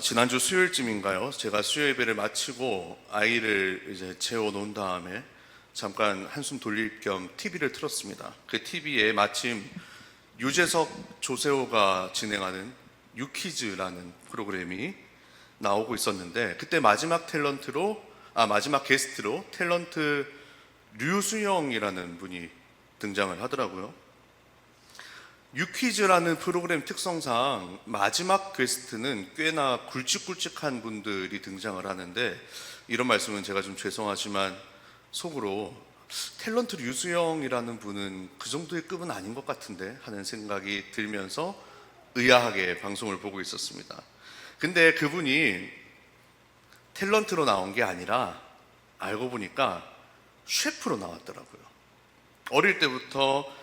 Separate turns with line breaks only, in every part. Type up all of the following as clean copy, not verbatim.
지난주 수요일쯤인가요? 제가 수요 예배를 마치고 아이를 이제 재워 놓은 다음에 잠깐 한숨 돌릴 겸 TV를 틀었습니다. 그 TV에 마침 유재석, 조세호가 진행하는 유퀴즈라는 프로그램이 나오고 있었는데, 그때 마지막 게스트로 탤런트 류수영이라는 분이 등장을 하더라고요. 유퀴즈라는 프로그램 특성상 마지막 게스트는 꽤나 굵직굵직한 분들이 등장을 하는데, 이런 말씀은 제가 좀 죄송하지만 속으로 탤런트 류수영이라는 분은 그 정도의 급은 아닌 것 같은데 하는 생각이 들면서 의아하게 방송을 보고 있었습니다. 근데 그분이 탤런트로 나온 게 아니라 알고 보니까 셰프로 나왔더라고요. 어릴 때부터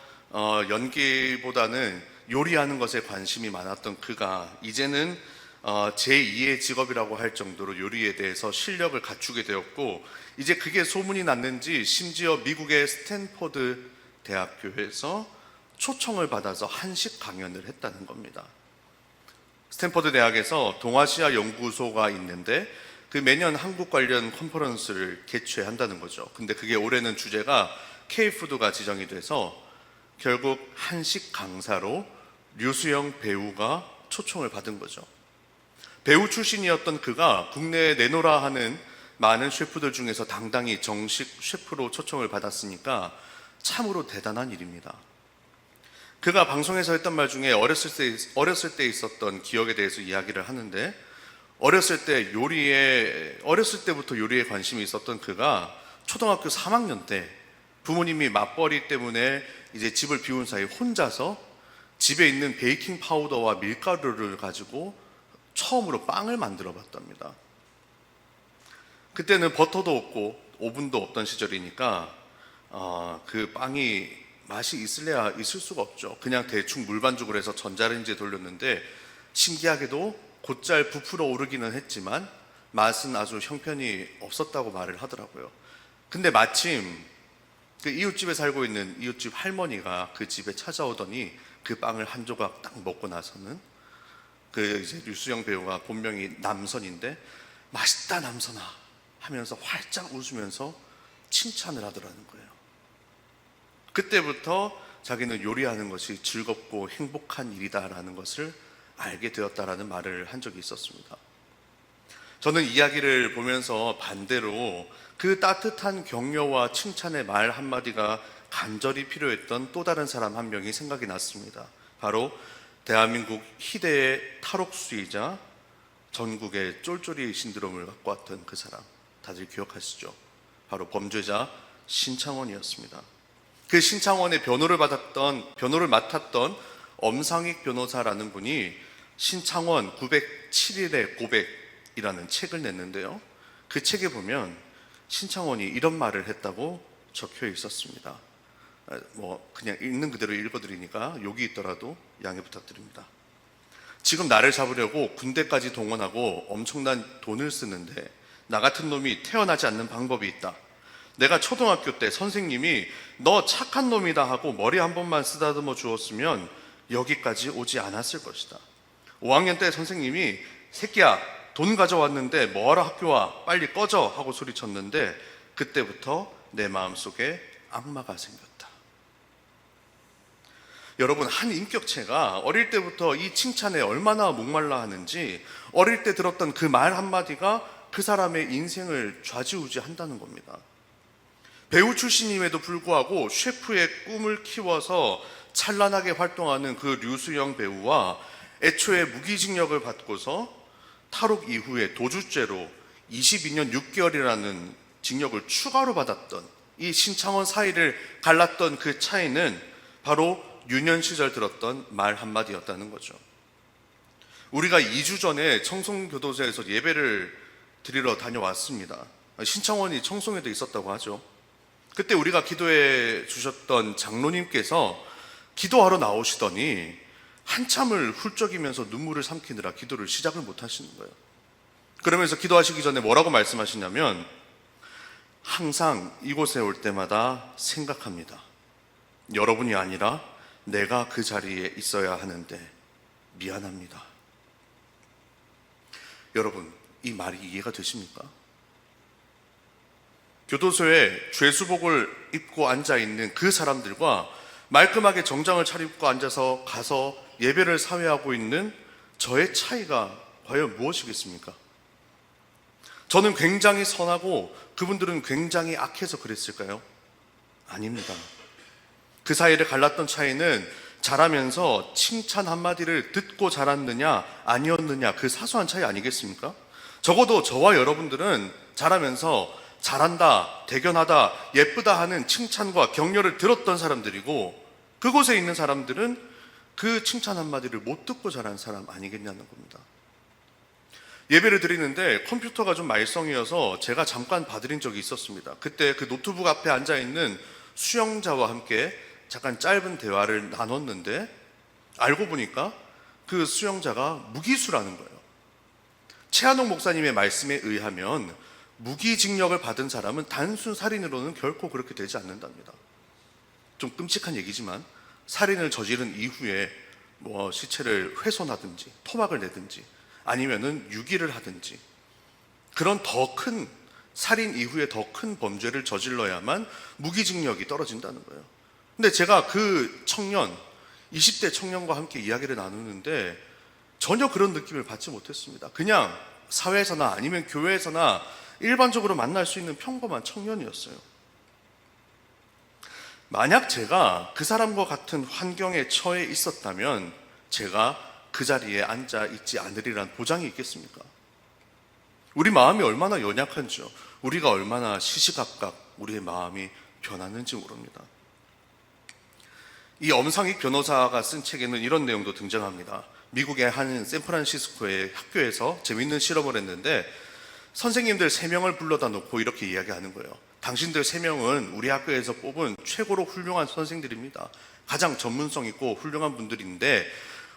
연기보다는 요리하는 것에 관심이 많았던 그가 이제는 제2의 직업이라고 할 정도로 요리에 대해서 실력을 갖추게 되었고, 이제 그게 소문이 났는지 심지어 미국의 스탠퍼드 대학교에서 초청을 받아서 한식 강연을 했다는 겁니다. 스탠퍼드 대학에서 동아시아 연구소가 있는데 그 매년 한국 관련 컨퍼런스를 개최한다는 거죠. 근데 그게 올해는 주제가 K푸드가 지정이 돼서 결국 한식 강사로 류수영 배우가 초청을 받은 거죠. 배우 출신이었던 그가 국내에 내노라 하는 많은 셰프들 중에서 당당히 정식 셰프로 초청을 받았으니까 참으로 대단한 일입니다. 그가 방송에서 했던 말 중에 어렸을 때 있었던 기억에 대해서 이야기를 하는데, 어렸을 때부터 요리에 관심이 있었던 그가 초등학교 3학년 때 부모님이 맞벌이 때문에 이제 집을 비운 사이 혼자서 집에 있는 베이킹 파우더와 밀가루를 가지고 처음으로 빵을 만들어 봤답니다. 그때는 버터도 없고 오븐도 없던 시절이니까 그 빵이 맛이 있을래야 있을 수가 없죠. 그냥 대충 물반죽을 해서 전자레인지에 돌렸는데 신기하게도 곧잘 부풀어 오르기는 했지만 맛은 아주 형편이 없었다고 말을 하더라고요. 근데 마침 그 이웃집에 살고 있는 이웃집 할머니가 그 집에 찾아오더니 그 빵을 한 조각 딱 먹고 나서는 그 이제 류수영 배우가 본명이 남선인데 맛있다 남선아 하면서 활짝 웃으면서 칭찬을 하더라는 거예요. 그때부터 자기는 요리하는 것이 즐겁고 행복한 일이다라는 것을 알게 되었다라는 말을 한 적이 있었습니다. 저는 이야기를 보면서 반대로 그 따뜻한 격려와 칭찬의 말 한마디가 간절히 필요했던 또 다른 사람 한 명이 생각이 났습니다. 바로 대한민국 희대의 탈옥수이자 전국의 쫄쫄이 신드롬을 갖고 왔던 그 사람, 다들 기억하시죠? 바로 범죄자 신창원이었습니다. 그 신창원의 변호를 맡았던 엄상익 변호사라는 분이 신창원 907일의 고백이라는 책을 냈는데요, 그 책에 보면 신창원이 이런 말을 했다고 적혀 있었습니다. 그냥 읽는 그대로 읽어드리니까 욕이 있더라도 양해 부탁드립니다. 지금 나를 잡으려고 군대까지 동원하고 엄청난 돈을 쓰는데 나 같은 놈이 태어나지 않는 방법이 있다. 내가 초등학교 때 선생님이 너 착한 놈이다 하고 머리 한 번만 쓰다듬어 주었으면 여기까지 오지 않았을 것이다. 5학년 때 선생님이 새끼야 돈 가져왔는데 뭐하러 학교 와 빨리 꺼져 하고 소리쳤는데 그때부터 내 마음속에 악마가 생겼다. 여러분, 한 인격체가 어릴 때부터 이 칭찬에 얼마나 목말라 하는지 어릴 때 들었던 그 말 한마디가 그 사람의 인생을 좌지우지한다는 겁니다. 배우 출신임에도 불구하고 셰프의 꿈을 키워서 찬란하게 활동하는 그 류수영 배우와 애초에 무기징역을 받고서 탈옥 이후에 도주죄로 22년 6개월이라는 징역을 추가로 받았던 이 신창원 사이를 갈랐던 그 차이는 바로 유년 시절 들었던 말 한마디였다는 거죠. 우리가 2주 전에 청송교도소에서 예배를 드리러 다녀왔습니다. 신창원이 청송에도 있었다고 하죠. 그때 우리가 기도해 주셨던 장로님께서 기도하러 나오시더니 한참을 훌쩍이면서 눈물을 삼키느라 기도를 시작을 못 하시는 거예요. 그러면서 기도하시기 전에 뭐라고 말씀하시냐면, 항상 이곳에 올 때마다 생각합니다. 여러분이 아니라 내가 그 자리에 있어야 하는데 미안합니다. 여러분, 이 말이 이해가 되십니까? 교도소에 죄수복을 입고 앉아있는 그 사람들과 말끔하게 정장을 차려입고 앉아서 가서 예배를 사회하고 있는 저의 차이가 과연 무엇이겠습니까? 저는 굉장히 선하고 그분들은 굉장히 악해서 그랬을까요? 아닙니다. 그 사이를 갈랐던 차이는 자라면서 칭찬 한마디를 듣고 자랐느냐 아니었느냐, 그 사소한 차이 아니겠습니까? 적어도 저와 여러분들은 자라면서 잘한다, 대견하다, 예쁘다 하는 칭찬과 격려를 들었던 사람들이고, 그곳에 있는 사람들은 그 칭찬 한마디를 못 듣고 자란 사람 아니겠냐는 겁니다. 예배를 드리는데 컴퓨터가 좀 말썽이어서 제가 잠깐 봐드린 적이 있었습니다. 그때 그 노트북 앞에 앉아있는 수영자와 함께 잠깐 짧은 대화를 나눴는데, 알고 보니까 그 수영자가 무기수라는 거예요. 최한옥 목사님의 말씀에 의하면 무기징역을 받은 사람은 단순 살인으로는 결코 그렇게 되지 않는답니다. 좀 끔찍한 얘기지만 살인을 저지른 이후에 시체를 훼손하든지 토막을 내든지 아니면은 유기를 하든지, 그런 더 큰 살인 이후에 더 큰 범죄를 저질러야만 무기징역이 떨어진다는 거예요. 근데 제가 그 청년, 20대 청년과 함께 이야기를 나누는데 전혀 그런 느낌을 받지 못했습니다. 그냥 사회에서나 아니면 교회에서나 일반적으로 만날 수 있는 평범한 청년이었어요. 만약 제가 그 사람과 같은 환경에 처해 있었다면 제가 그 자리에 앉아 있지 않으리란 보장이 있겠습니까? 우리 마음이 얼마나 연약한지요, 우리가 얼마나 시시각각 우리의 마음이 변하는지 모릅니다. 이 엄상익 변호사가 쓴 책에는 이런 내용도 등장합니다. 미국의 한 샌프란시스코의 학교에서 재밌는 실험을 했는데 선생님들 3명을 불러다 놓고 이렇게 이야기하는 거예요. 당신들 3명은 우리 학교에서 뽑은 최고로 훌륭한 선생들입니다. 가장 전문성 있고 훌륭한 분들인데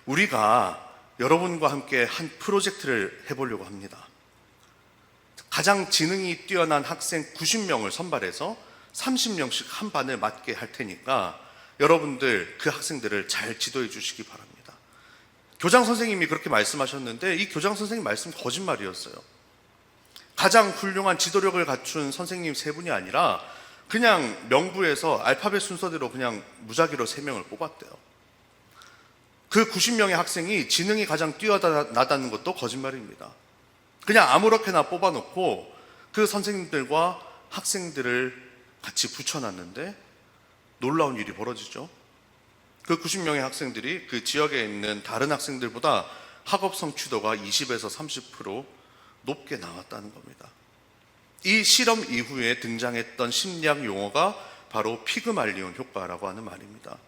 우리가 여러분과 함께 한 프로젝트를 해보려고 합니다. 가장 지능이 뛰어난 학생 90명을 선발해서 30명씩 한 반을 맡게 할 테니까 여러분들 그 학생들을 잘 지도해 주시기 바랍니다. 교장 선생님이 그렇게 말씀하셨는데 이 교장 선생님 말씀 거짓말이었어요. 가장 훌륭한 지도력을 갖춘 선생님 3분이 아니라 그냥 명부에서 알파벳 순서대로 그냥 무작위로 3명을 뽑았대요. 그 90명의 학생이 지능이 가장 뛰어나다는 것도 거짓말입니다. 그냥 아무렇게나 뽑아놓고 그 선생님들과 학생들을 같이 붙여놨는데 놀라운 일이 벌어지죠. 그 90명의 학생들이 그 지역에 있는 다른 학생들보다 학업 성취도가 20에서 30% 높게 나왔다는 겁니다. 이 실험 이후에 등장했던 심리학 용어가 바로 피그말리온 효과라고 하는 말입니다.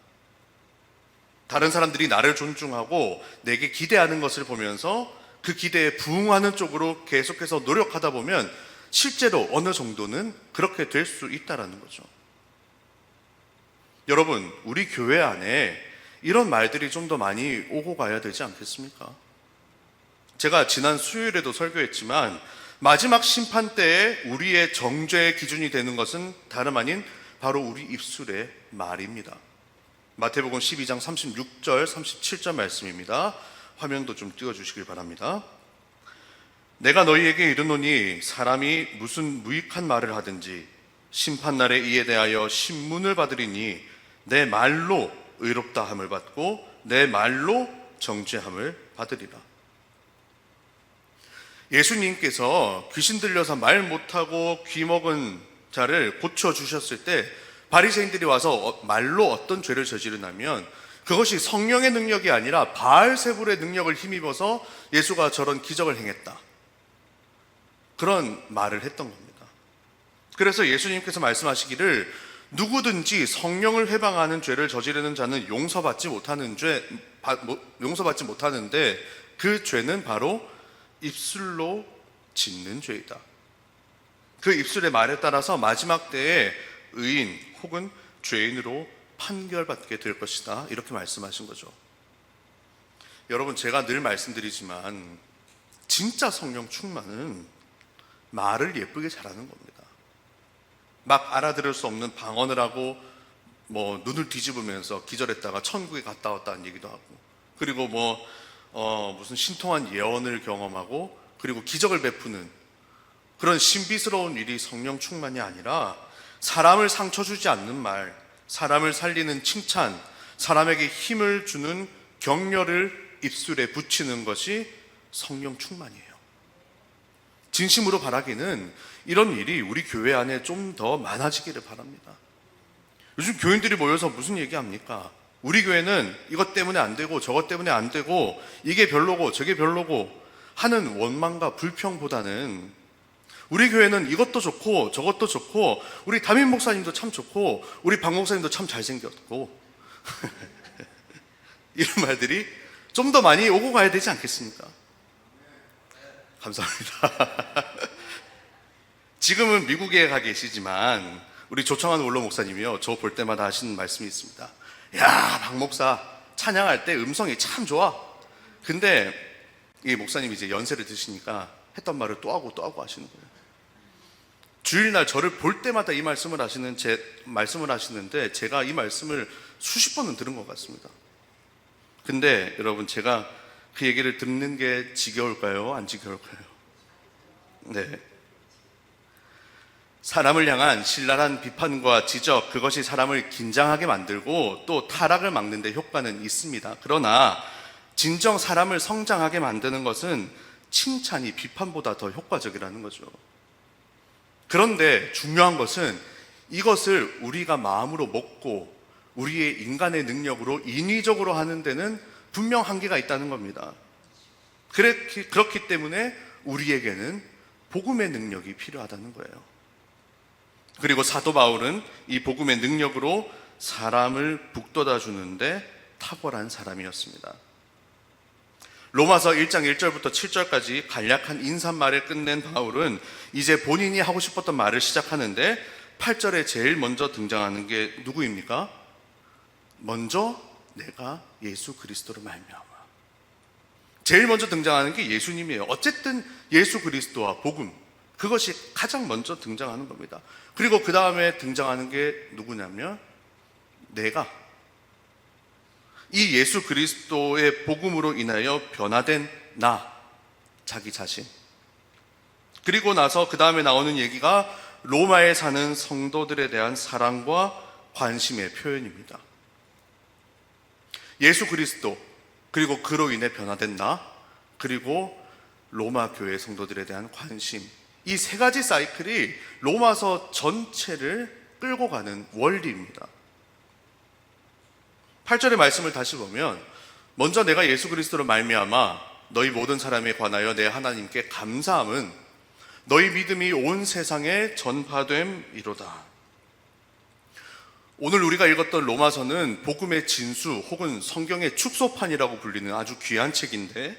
다른 사람들이 나를 존중하고 내게 기대하는 것을 보면서 그 기대에 부응하는 쪽으로 계속해서 노력하다 보면 실제로 어느 정도는 그렇게 될 수 있다는 거죠. 여러분, 우리 교회 안에 이런 말들이 좀 더 많이 오고 가야 되지 않겠습니까? 제가 지난 수요일에도 설교했지만 마지막 심판 때에 우리의 정죄의 기준이 되는 것은 다름 아닌 바로 우리 입술의 말입니다. 마태복음 12장 36절 37절 말씀입니다. 화면도 좀 띄워주시길 바랍니다. 내가 너희에게 이르노니 사람이 무슨 무익한 말을 하든지 심판날에 이에 대하여 신문을 받으리니 내 말로 의롭다함을 받고 내 말로 정죄함을 받으리라. 예수님께서 귀신 들려서 말 못하고 귀 먹은 자를 고쳐주셨을 때 바리새인들이 와서 말로 어떤 죄를 저지르냐면 그것이 성령의 능력이 아니라 바알세불의 능력을 힘입어서 예수가 저런 기적을 행했다, 그런 말을 했던 겁니다. 그래서 예수님께서 말씀하시기를 누구든지 성령을 회방하는 죄를 저지르는 자는 용서받지 못하는데 그 죄는 바로 입술로 짓는 죄이다. 그 입술의 말에 따라서 마지막 때에 의인 혹은 죄인으로 판결받게 될 것이다, 이렇게 말씀하신 거죠. 여러분, 제가 늘 말씀드리지만 진짜 성령 충만은 말을 예쁘게 잘하는 겁니다. 막 알아들을 수 없는 방언을 하고 눈을 뒤집으면서 기절했다가 천국에 갔다 왔다는 얘기도 하고, 그리고 무슨 신통한 예언을 경험하고 그리고 기적을 베푸는 그런 신비스러운 일이 성령 충만이 아니라 사람을 상처 주지 않는 말, 사람을 살리는 칭찬, 사람에게 힘을 주는 격려를 입술에 붙이는 것이 성령 충만이에요. 진심으로 바라기는 이런 일이 우리 교회 안에 좀 더 많아지기를 바랍니다. 요즘 교인들이 모여서 무슨 얘기합니까? 우리 교회는 이것 때문에 안 되고 저것 때문에 안 되고 이게 별로고 저게 별로고 하는 원망과 불평보다는 우리 교회는 이것도 좋고 저것도 좋고 우리 담임 목사님도 참 좋고 우리 박 목사님도 참 잘생겼고 이런 말들이 좀 더 많이 오고 가야 되지 않겠습니까? 감사합니다. 지금은 미국에 가 계시지만 우리 조청한 원로 목사님이요, 저 볼 때마다 하시는 말씀이 있습니다. 야, 박 목사 찬양할 때 음성이 참 좋아. 근데 이 목사님이 이제 연세를 드시니까 했던 말을 또 하고 하시는 거예요. 주일날 저를 볼 때마다 이 말씀을 하시는데 제가 이 말씀을 수십 번은 들은 것 같습니다. 근데 여러분, 제가 그 얘기를 듣는 게 지겨울까요? 안 지겨울까요? 네. 사람을 향한 신랄한 비판과 지적, 그것이 사람을 긴장하게 만들고 또 타락을 막는 데 효과는 있습니다. 그러나 진정 사람을 성장하게 만드는 것은 칭찬이 비판보다 더 효과적이라는 거죠. 그런데 중요한 것은 이것을 우리가 마음으로 먹고 우리의 인간의 능력으로 인위적으로 하는 데는 분명 한계가 있다는 겁니다. 그렇기 때문에 우리에게는 복음의 능력이 필요하다는 거예요. 그리고 사도 바울은 이 복음의 능력으로 사람을 북돋아 주는데 탁월한 사람이었습니다. 로마서 1장 1절부터 7절까지 간략한 인사말을 끝낸 바울은 이제 본인이 하고 싶었던 말을 시작하는데 8절에 제일 먼저 등장하는 게 누구입니까? 먼저 내가 예수 그리스도로 말미암아. 제일 먼저 등장하는 게 예수님이에요. 어쨌든 예수 그리스도와 복음, 그것이 가장 먼저 등장하는 겁니다. 그리고 그 다음에 등장하는 게 누구냐면 내가 이 예수 그리스도의 복음으로 인하여 변화된 나, 자기 자신. 그리고 나서 그 다음에 나오는 얘기가 로마에 사는 성도들에 대한 사랑과 관심의 표현입니다. 예수 그리스도, 그리고 그로 인해 변화된 나, 그리고 로마 교회 성도들에 대한 관심. 이 세 가지 사이클이 로마서 전체를 끌고 가는 원리입니다. 8절의 말씀을 다시 보면 먼저 내가 예수 그리스도로 말미암아 너희 모든 사람에 관하여 내 하나님께 감사함은 너희 믿음이 온 세상에 전파됨이로다. 오늘 우리가 읽었던 로마서는 복음의 진수 혹은 성경의 축소판이라고 불리는 아주 귀한 책인데,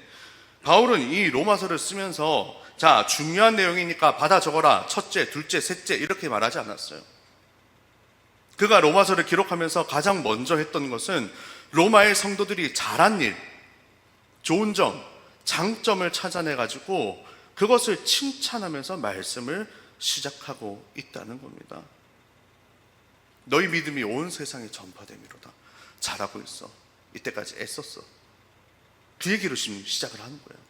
바울은 이 로마서를 쓰면서 자, 중요한 내용이니까 받아 적어라, 첫째, 둘째, 셋째 이렇게 말하지 않았어요. 그가 로마서를 기록하면서 가장 먼저 했던 것은 로마의 성도들이 잘한 일, 좋은 점, 장점을 찾아내가지고 그것을 칭찬하면서 말씀을 시작하고 있다는 겁니다. 너희 믿음이 온 세상에 전파됨이로다. 잘하고 있어. 이때까지 애썼어. 그 얘기로 지금 시작을 하는 거예요.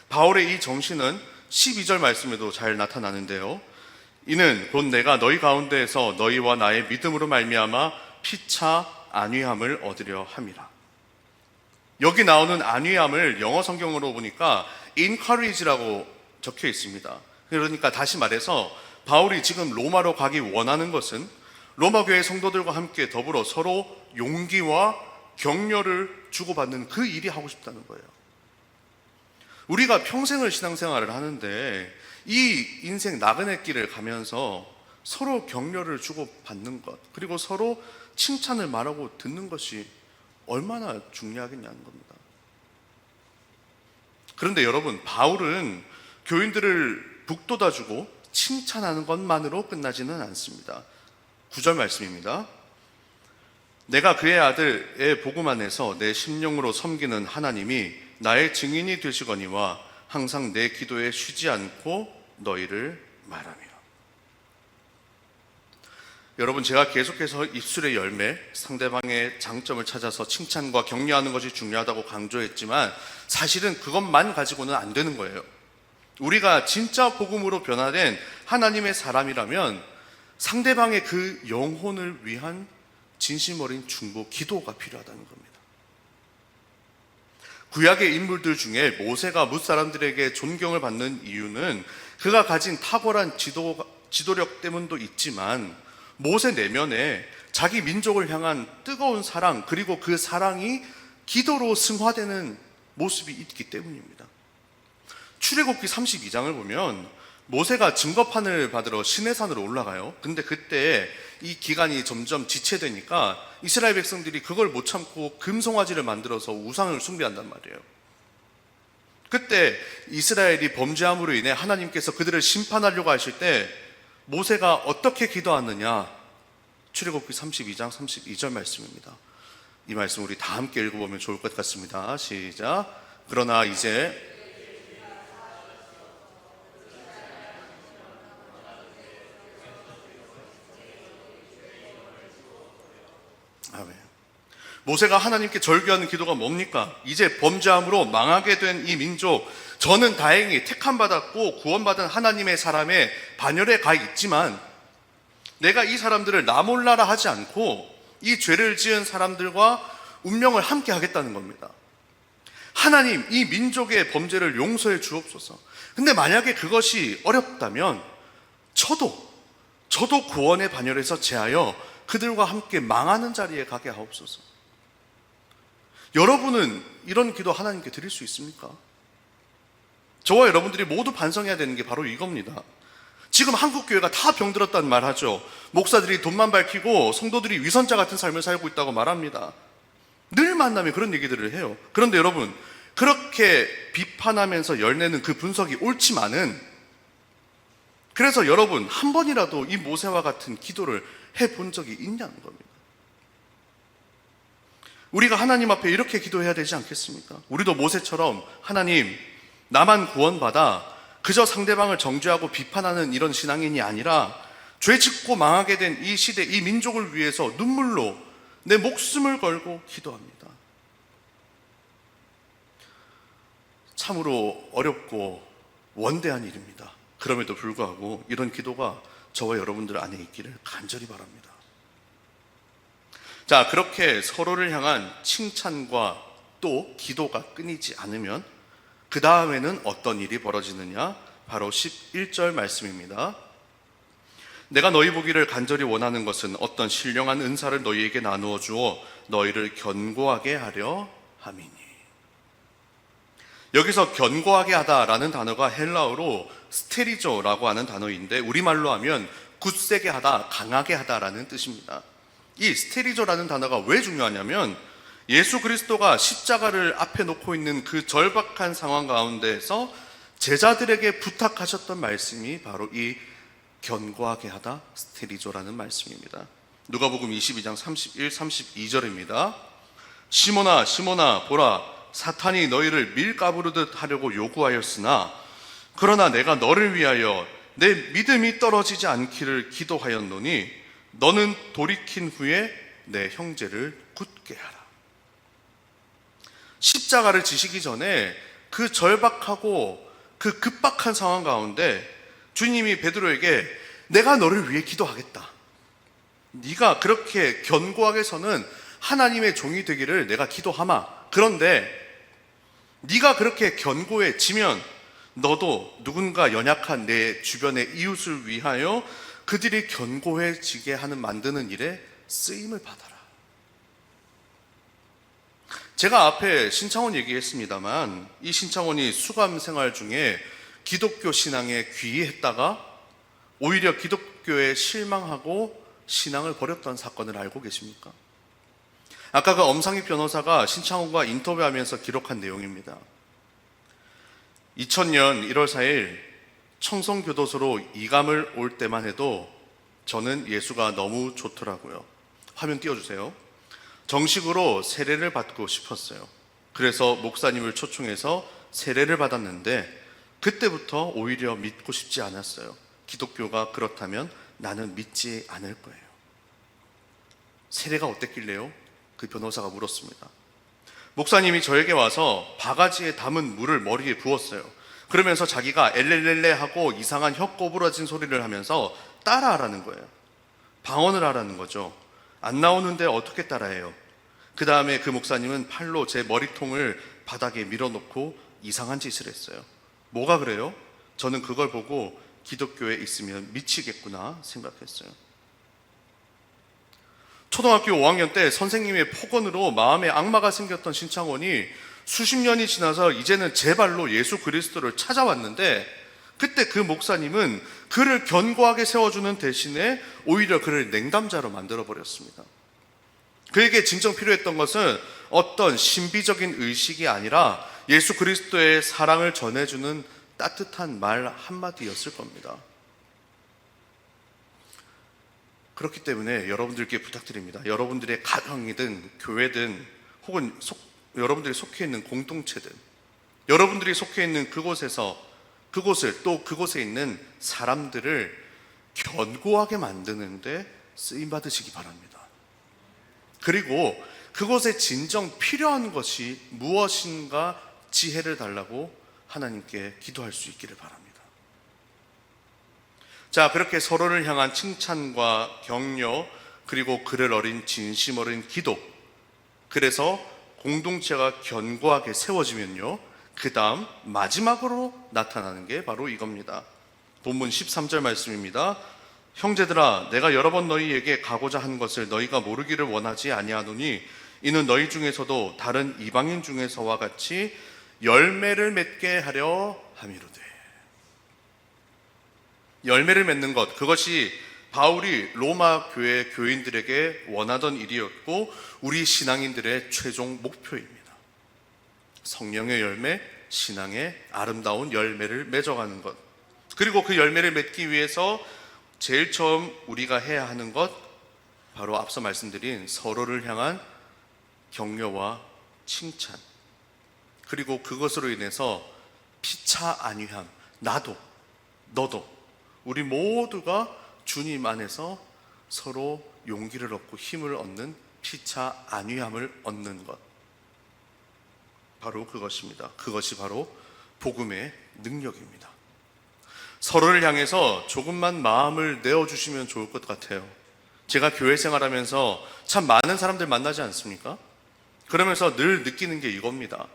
바울의 이 정신은 12절 말씀에도 잘 나타나는데요. 이는 곧 내가 너희 가운데에서 너희와 나의 믿음으로 말미암아 피차 안위함을 얻으려 함이라. 여기 나오는 안위함을 영어 성경으로 보니까 encourage라고 적혀 있습니다. 그러니까 다시 말해서 바울이 지금 로마로 가기 원하는 것은 로마 교회 성도들과 함께 더불어 서로 용기와 격려를 주고받는 그 일이 하고 싶다는 거예요. 우리가 평생을 신앙생활을 하는데 이 인생 나그네 길을 가면서 서로 격려를 주고받는 것, 그리고 서로 칭찬을 말하고 듣는 것이 얼마나 중요하겠냐는 겁니다. 그런데 여러분, 바울은 교인들을 북돋아주고 칭찬하는 것만으로 끝나지는 않습니다. 9절 말씀입니다. 내가 그의 아들의 복음 안에서 내 심령으로 섬기는 하나님이 나의 증인이 되시거니와 항상 내 기도에 쉬지 않고 너희를 말하며. 여러분, 제가 계속해서 입술의 열매, 상대방의 장점을 찾아서 칭찬과 격려하는 것이 중요하다고 강조했지만 사실은 그것만 가지고는 안 되는 거예요. 우리가 진짜 복음으로 변화된 하나님의 사람이라면 상대방의 그 영혼을 위한 진심 어린 중보, 기도가 필요하다는 겁니다. 구약의 인물들 중에 모세가 뭇사람들에게 존경을 받는 이유는 그가 가진 탁월한 지도력 때문도 있지만 모세 내면에 자기 민족을 향한 뜨거운 사랑, 그리고 그 사랑이 기도로 승화되는 모습이 있기 때문입니다. 출애굽기 32장을 보면 모세가 증거판을 받으러 시내산으로 올라가요. 근데 그때 이 기간이 점점 지체되니까 이스라엘 백성들이 그걸 못 참고 금송아지를 만들어서 우상을 숭배한단 말이에요. 그때 이스라엘이 범죄함으로 인해 하나님께서 그들을 심판하려고 하실 때 모세가 어떻게 기도하느냐? 출애굽기 32장 32절 말씀입니다. 이 말씀 우리 다 함께 읽어보면 좋을 것 같습니다. 시작. 그러나 이제 아멘. 모세가 하나님께 절규하는 기도가 뭡니까? 이제 범죄함으로 망하게 된 이 민족, 저는 다행히 택함받았고 구원받은 하나님의 사람의 반열에 가 있지만 내가 이 사람들을 나 몰라라 하지 않고 이 죄를 지은 사람들과 운명을 함께 하겠다는 겁니다. 하나님, 이 민족의 범죄를 용서해 주옵소서. 근데 만약에 그것이 어렵다면 저도 구원의 반열에서 제하여 그들과 함께 망하는 자리에 가게 하옵소서. 여러분은 이런 기도 하나님께 드릴 수 있습니까? 저와 여러분들이 모두 반성해야 되는 게 바로 이겁니다. 지금 한국교회가 다 병들었다는 말 하죠. 목사들이 돈만 밝히고 성도들이 위선자 같은 삶을 살고 있다고 말합니다. 늘 만나면 그런 얘기들을 해요. 그런데 여러분, 그렇게 비판하면서 열내는 그 분석이 옳지만은, 그래서 여러분 한 번이라도 이 모세와 같은 기도를 해본 적이 있냐는 겁니다. 우리가 하나님 앞에 이렇게 기도해야 되지 않겠습니까? 우리도 모세처럼 하나님, 나만 구원받아 그저 상대방을 정죄하고 비판하는 이런 신앙인이 아니라 죄 짓고 망하게 된 이 시대, 이 민족을 위해서 눈물로 내 목숨을 걸고 기도합니다. 참으로 어렵고 원대한 일입니다. 그럼에도 불구하고 이런 기도가 저와 여러분들 안에 있기를 간절히 바랍니다. 자, 그렇게 서로를 향한 칭찬과 또 기도가 끊이지 않으면 그 다음에는 어떤 일이 벌어지느냐? 바로 11절 말씀입니다. 내가 너희 보기를 간절히 원하는 것은 어떤 신령한 은사를 너희에게 나누어 주어 너희를 견고하게 하려 함이니. 여기서 견고하게 하다라는 단어가 헬라어로 스테리조라고 하는 단어인데 우리말로 하면 굳세게 하다, 강하게 하다라는 뜻입니다. 이 스테리조라는 단어가 왜 중요하냐면 예수 그리스도가 십자가를 앞에 놓고 있는 그 절박한 상황 가운데에서 제자들에게 부탁하셨던 말씀이 바로 이 견고하게 하다, 스테리조라는 말씀입니다. 누가복음 22장 31, 32절입니다. 시몬아, 시몬아, 보라, 사탄이 너희를 밀가부르듯 하려고 요구하였으나 그러나 내가 너를 위하여 내 믿음이 떨어지지 않기를 기도하였노니 너는 돌이킨 후에 내 형제를 굳게 하라. 십자가를 지시기 전에 그 절박하고 그 급박한 상황 가운데 주님이 베드로에게 내가 너를 위해 기도하겠다. 네가 그렇게 견고하게 서는 하나님의 종이 되기를 내가 기도하마. 그런데 네가 그렇게 견고해지면 너도 누군가 연약한 내 주변의 이웃을 위하여 그들이 견고해지게 하는 만드는 일에 쓰임을 받아라. 제가 앞에 신창원 얘기했습니다만 이 신창원이 수감 생활 중에 기독교 신앙에 귀의했다가 오히려 기독교에 실망하고 신앙을 버렸던 사건을 알고 계십니까? 아까 그 엄상익 변호사가 신창원과 인터뷰하면서 기록한 내용입니다. 2000년 1월 4일 청송교도소로 이감을 올 때만 해도 저는 예수가 너무 좋더라고요. 화면 띄워주세요. 정식으로 세례를 받고 싶었어요. 그래서 목사님을 초청해서 세례를 받았는데 그때부터 오히려 믿고 싶지 않았어요. 기독교가 그렇다면 나는 믿지 않을 거예요. 세례가 어땠길래요? 그 변호사가 물었습니다. 목사님이 저에게 와서 바가지에 담은 물을 머리에 부었어요. 그러면서 자기가 엘렐렐레 하고 이상한 혀 꼬부러진 소리를 하면서 따라하라는 거예요. 방언을 하라는 거죠. 안 나오는데 어떻게 따라해요? 그 다음에 그 목사님은 팔로 제 머리통을 바닥에 밀어놓고 이상한 짓을 했어요. 뭐가 그래요? 저는 그걸 보고 기독교에 있으면 미치겠구나 생각했어요. 초등학교 5학년 때 선생님의 폭언으로 마음에 악마가 생겼던 신창원이 수십 년이 지나서 이제는 제 발로 예수 그리스도를 찾아왔는데, 그때 그 목사님은 그를 견고하게 세워주는 대신에 오히려 그를 냉담자로 만들어버렸습니다. 그에게 진정 필요했던 것은 어떤 신비적인 의식이 아니라 예수 그리스도의 사랑을 전해주는 따뜻한 말 한마디였을 겁니다. 그렇기 때문에 여러분들께 부탁드립니다. 여러분들의 가정이든 교회든 혹은 여러분들이 속해 있는 공동체든 여러분들이 속해 있는 그곳을 또 그곳에 있는 사람들을 견고하게 만드는데 쓰임 받으시기 바랍니다. 그리고 그곳에 진정 필요한 것이 무엇인가 지혜를 달라고 하나님께 기도할 수 있기를 바랍니다. 자, 그렇게 서로를 향한 칭찬과 격려, 그리고 그를 어린 진심 어린 기도, 그래서 공동체가 견고하게 세워지면요, 그 다음 마지막으로 나타나는 게 바로 이겁니다. 본문 13절 말씀입니다. 형제들아, 내가 여러 번 너희에게 가고자 한 것을 너희가 모르기를 원하지 아니하노니 이는 너희 중에서도 다른 이방인 중에서와 같이 열매를 맺게 하려 함이로되. 열매를 맺는 것, 그것이 바울이 로마 교회 교인들에게 원하던 일이었고 우리 신앙인들의 최종 목표입니다. 성령의 열매, 신앙의 아름다운 열매를 맺어가는 것, 그리고 그 열매를 맺기 위해서 제일 처음 우리가 해야 하는 것, 바로 앞서 말씀드린 서로를 향한 격려와 칭찬, 그리고 그것으로 인해서 피차 안위함, 나도 너도 우리 모두가 주님 안에서 서로 용기를 얻고 힘을 얻는 피차 안위함을 얻는 것, 바로 그것입니다. 그것이 바로 복음의 능력입니다. 서로를 향해서 조금만 마음을 내어주시면 좋을 것 같아요. 제가 교회 생활하면서 참 많은 사람들 만나지 않습니까? 그러면서 늘 느끼는 게 이겁니다.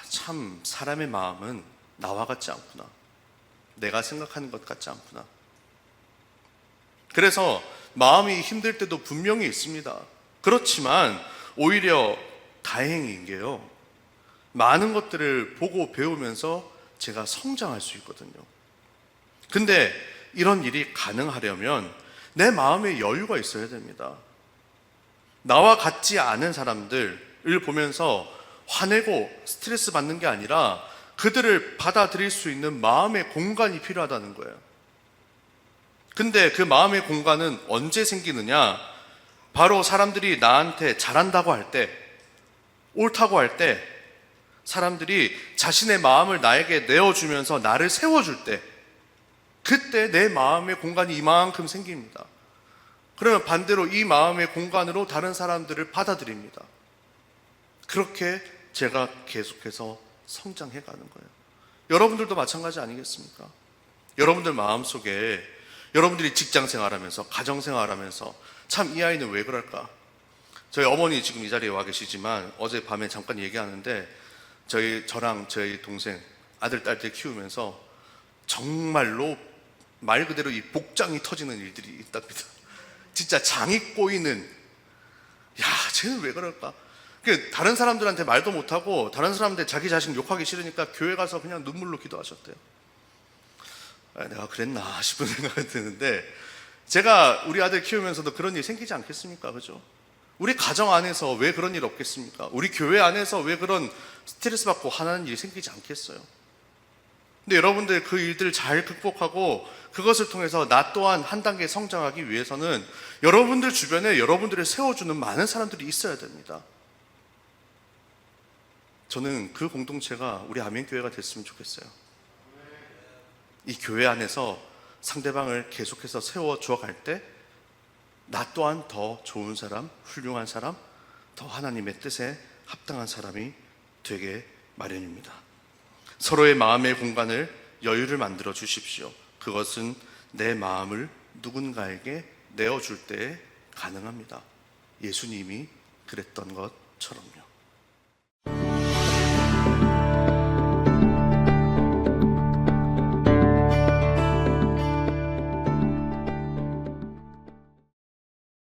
참 사람의 마음은 나와 같지 않구나. 내가 생각하는 것 같지 않구나. 그래서 마음이 힘들 때도 분명히 있습니다. 그렇지만 오히려 다행인 게요, 많은 것들을 보고 배우면서 제가 성장할 수 있거든요. 근데 이런 일이 가능하려면 내 마음에 여유가 있어야 됩니다. 나와 같지 않은 사람들을 보면서 화내고 스트레스 받는 게 아니라 그들을 받아들일 수 있는 마음의 공간이 필요하다는 거예요. 근데 그 마음의 공간은 언제 생기느냐? 바로 사람들이 나한테 잘한다고 할 때, 옳다고 할 때, 사람들이 자신의 마음을 나에게 내어주면서 나를 세워줄 때, 그때 내 마음의 공간이 이만큼 생깁니다. 그러면 반대로 이 마음의 공간으로 다른 사람들을 받아들입니다. 그렇게 제가 계속해서 성장해 가는 거예요. 여러분들도 마찬가지 아니겠습니까? 여러분들 마음속에 여러분들이 직장 생활하면서 가정 생활하면서 참 이 아이는 왜 그럴까? 저희 어머니 지금 이 자리에 와 계시지만 어제 밤에 잠깐 얘기하는데 저랑 저희 동생 아들 딸들 키우면서 정말로 말 그대로 이 복장이 터지는 일들이 있답니다. 진짜 장이 꼬이는, 야 쟤는 왜 그럴까? 다른 사람들한테 말도 못하고 다른 사람한테 자기 자신 욕하기 싫으니까 교회 가서 그냥 눈물로 기도하셨대요. 내가 그랬나 싶은 생각이 드는데, 제가 우리 아들 키우면서도 그런 일이 생기지 않겠습니까? 그죠? 우리 가정 안에서 왜 그런 일 없겠습니까? 우리 교회 안에서 왜 그런 스트레스 받고 화나는 일이 생기지 않겠어요? 근데 여러분들 그 일들을 잘 극복하고 그것을 통해서 나 또한 한 단계 성장하기 위해서는 여러분들 주변에 여러분들을 세워주는 많은 사람들이 있어야 됩니다. 저는 그 공동체가 우리 아멘교회가 됐으면 좋겠어요. 이 교회 안에서 상대방을 계속해서 세워주어 갈 때 나 또한 더 좋은 사람, 훌륭한 사람, 더 하나님의 뜻에 합당한 사람이 되게 마련입니다. 서로의 마음의 공간을, 여유를 만들어 주십시오. 그것은 내 마음을 누군가에게 내어줄 때 가능합니다. 예수님이 그랬던 것처럼요.